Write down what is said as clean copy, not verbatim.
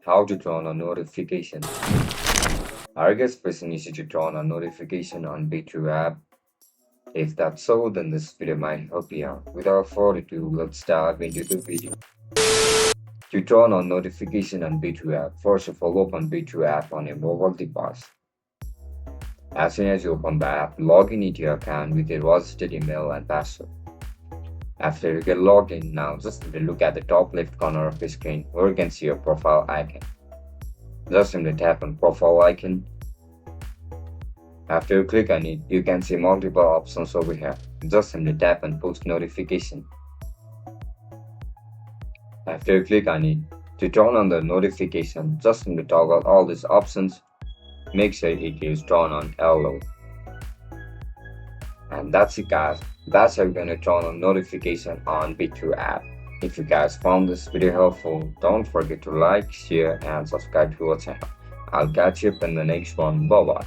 How to turn on notification. Our guest person is to turn on notification on Bitrue app. If that's so, then this video might help you out. Without further ado, let's dive into the video. To turn on notification on Bitrue app, first of all, open Bitrue app on your mobile device. As soon as you open the app, log in into your account with your registered email and password. After you get logged in, now just look at the top left corner of the screen where you can see your profile icon. Just simply tap on profile icon. After you click on it, you can see multiple options over here. Just simply tap on push notification. After you click on it, to turn on the notification, just simply toggle all these options. Make sure it is turned on allow. And that's it, guys. That's how you're gonna turn on notification on Bitrue app. If you guys found this video helpful, don't forget to like, share, and subscribe to our channel. I'll catch you up in the next one. Bye bye.